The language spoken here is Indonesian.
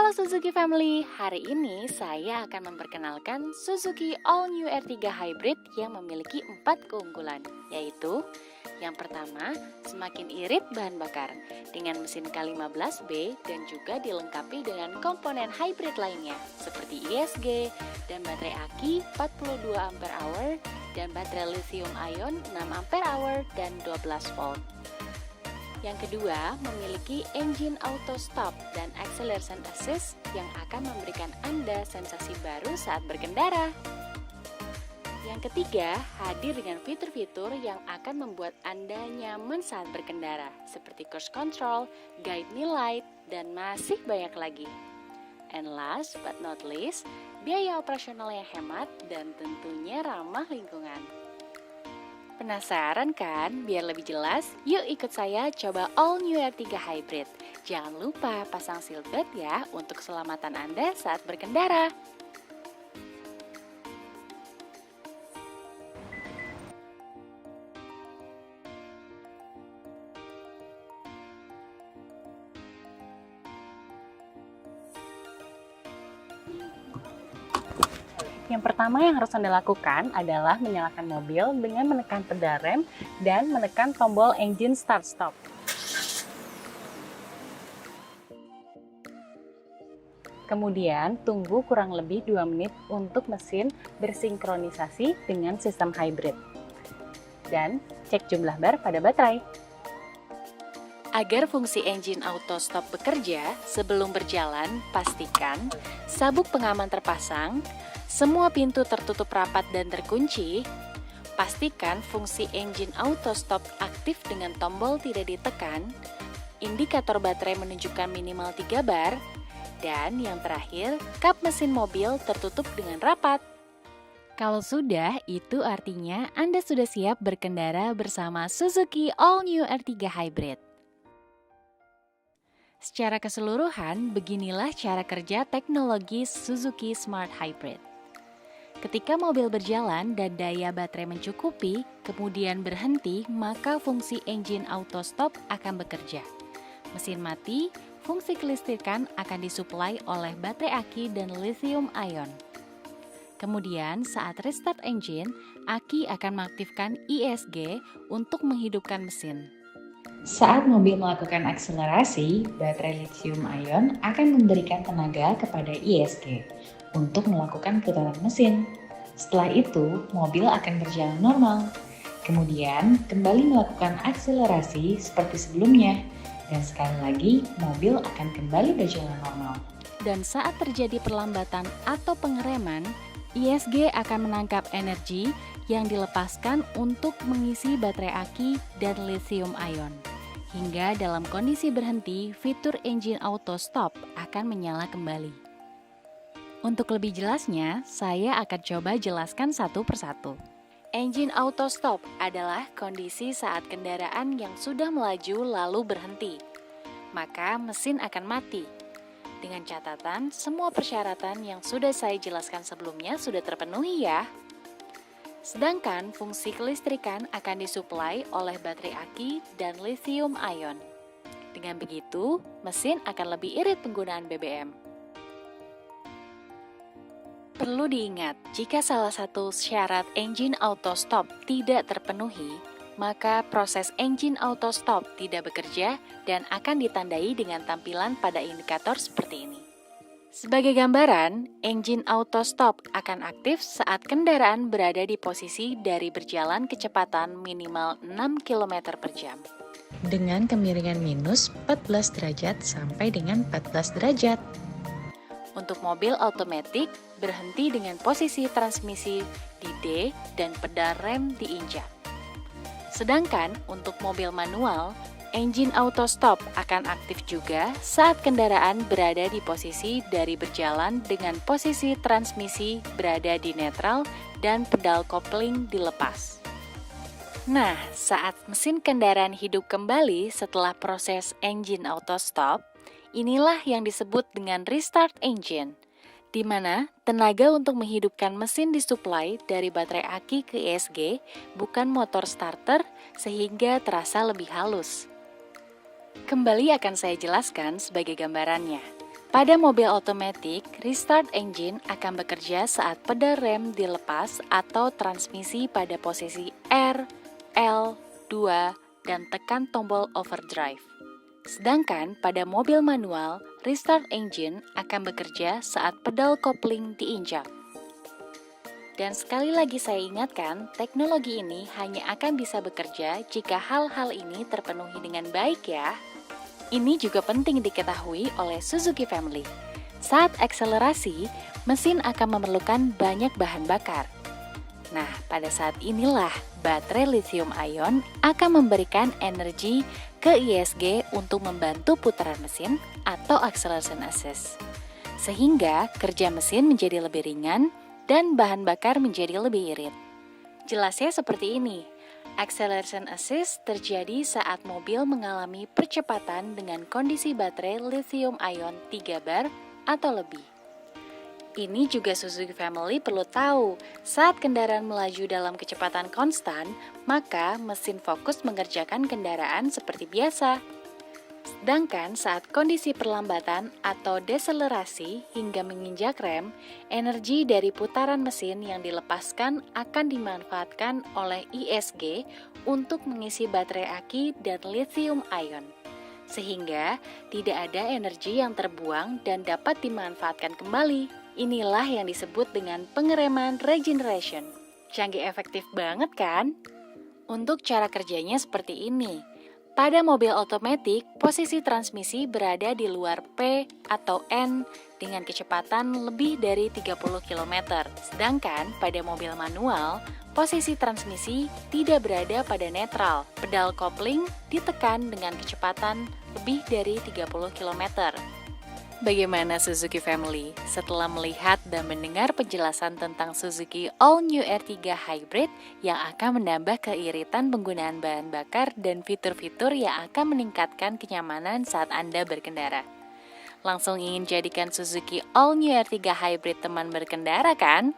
Halo Suzuki Family, hari ini saya akan memperkenalkan Suzuki All New R3 Hybrid yang memiliki 4 keunggulan, yaitu yang pertama, semakin irit bahan bakar dengan mesin K15B dan juga dilengkapi dengan komponen hybrid lainnya seperti ISG dan baterai aki 42 Ah dan baterai lithium ion 6 Ah dan 12 volt. Yang kedua, memiliki engine auto stop dan acceleration assist yang akan memberikan Anda sensasi baru saat berkendara. Yang ketiga, hadir dengan fitur-fitur yang akan membuat Anda nyaman saat berkendara, seperti cruise control, guide me light, dan masih banyak lagi. And last but not least, biaya operasional yang hemat dan tentunya ramah lingkungan. Penasaran kan? Biar lebih jelas, yuk ikut saya coba All New R3 Hybrid. Jangan lupa pasang seatbelt ya untuk keselamatan Anda saat berkendara. Yang pertama yang harus Anda lakukan adalah menyalakan mobil dengan menekan pedal rem dan menekan tombol engine start-stop. Kemudian tunggu kurang lebih 2 menit untuk mesin bersinkronisasi dengan sistem hybrid. Dan cek jumlah bar pada baterai. Agar fungsi engine auto stop bekerja, sebelum berjalan, pastikan sabuk pengaman terpasang, semua pintu tertutup rapat dan terkunci, pastikan fungsi engine auto stop aktif dengan tombol tidak ditekan, indikator baterai menunjukkan minimal 3 bar, dan yang terakhir, kap mesin mobil tertutup dengan rapat. Kalau sudah, itu artinya Anda sudah siap berkendara bersama Suzuki All New R3 Hybrid. Secara keseluruhan, beginilah cara kerja teknologi Suzuki Smart Hybrid. Ketika mobil berjalan dan daya baterai mencukupi, kemudian berhenti, maka fungsi engine auto stop akan bekerja. Mesin mati, fungsi kelistrikan akan disuplai oleh baterai aki dan lithium ion. Kemudian saat restart engine, aki akan mengaktifkan ISG untuk menghidupkan mesin. Saat mobil melakukan akselerasi, baterai lithium ion akan memberikan tenaga kepada ISG untuk melakukan putaran mesin. Setelah itu, mobil akan berjalan normal. Kemudian, kembali melakukan akselerasi seperti sebelumnya. Dan sekali lagi, mobil akan kembali berjalan normal. Dan saat terjadi perlambatan atau pengereman, ISG akan menangkap energi yang dilepaskan untuk mengisi baterai aki dan lithium ion. Hingga dalam kondisi berhenti, fitur engine auto stop akan menyala kembali. Untuk lebih jelasnya, saya akan coba jelaskan satu persatu. Engine auto stop adalah kondisi saat kendaraan yang sudah melaju lalu berhenti. Maka mesin akan mati. Dengan catatan, semua persyaratan yang sudah saya jelaskan sebelumnya sudah terpenuhi ya. Sedangkan fungsi kelistrikan akan disuplai oleh baterai aki dan lithium ion. Dengan begitu, mesin akan lebih irit penggunaan BBM. Perlu diingat, jika salah satu syarat engine auto stop tidak terpenuhi, maka proses engine auto stop tidak bekerja dan akan ditandai dengan tampilan pada indikator seperti ini. Sebagai gambaran, engine auto stop akan aktif saat kendaraan berada di posisi dari berjalan kecepatan minimal 6 km per jam. Dengan kemiringan minus 14 derajat sampai dengan 14 derajat. Untuk mobil otomatis, berhenti dengan posisi transmisi di D dan pedal rem diinjak. Sedangkan untuk mobil manual, engine auto stop akan aktif juga saat kendaraan berada di posisi dari berjalan dengan posisi transmisi berada di netral dan pedal kopling dilepas. Nah, saat mesin kendaraan hidup kembali setelah proses engine auto stop, inilah yang disebut dengan restart engine, di mana tenaga untuk menghidupkan mesin disuplai dari baterai aki ke ISG, bukan motor starter, sehingga terasa lebih halus. Kembali akan saya jelaskan sebagai gambarannya. Pada mobil otomatis, restart engine akan bekerja saat pedal rem dilepas atau transmisi pada posisi R, L, 2, dan tekan tombol overdrive. Sedangkan pada mobil manual, restart engine akan bekerja saat pedal kopling diinjak. Dan sekali lagi saya ingatkan, teknologi ini hanya akan bisa bekerja jika hal-hal ini terpenuhi dengan baik ya. Ini juga penting diketahui oleh Suzuki Family. Saat akselerasi, mesin akan memerlukan banyak bahan bakar. Nah, pada saat inilah baterai lithium ion akan memberikan energi ke ISG untuk membantu putaran mesin atau acceleration assist. Sehingga kerja mesin menjadi lebih ringan dan bahan bakar menjadi lebih irit. Jelasnya seperti ini. Acceleration assist terjadi saat mobil mengalami percepatan dengan kondisi baterai lithium ion 3 bar atau lebih. Ini juga Suzuki Family perlu tahu, saat kendaraan melaju dalam kecepatan konstan, maka mesin fokus mengerjakan kendaraan seperti biasa. Sedangkan saat kondisi perlambatan atau deselerasi hingga menginjak rem, energi dari putaran mesin yang dilepaskan akan dimanfaatkan oleh ISG untuk mengisi baterai aki dan lithium ion. Sehingga tidak ada energi yang terbuang dan dapat dimanfaatkan kembali. Inilah yang disebut dengan pengereman regeneration. Canggih efektif banget kan? Untuk cara kerjanya seperti ini. Pada mobil otomatis, posisi transmisi berada di luar P atau N dengan kecepatan lebih dari 30 km. Sedangkan pada mobil manual, posisi transmisi tidak berada pada netral. Pedal kopling ditekan dengan kecepatan lebih dari 30 km. Bagaimana Suzuki Family? Setelah melihat dan mendengar penjelasan tentang Suzuki All New R3 Hybrid yang akan menambah keiritan penggunaan bahan bakar dan fitur-fitur yang akan meningkatkan kenyamanan saat Anda berkendara. Langsung ingin jadikan Suzuki All New R3 Hybrid teman berkendara kan?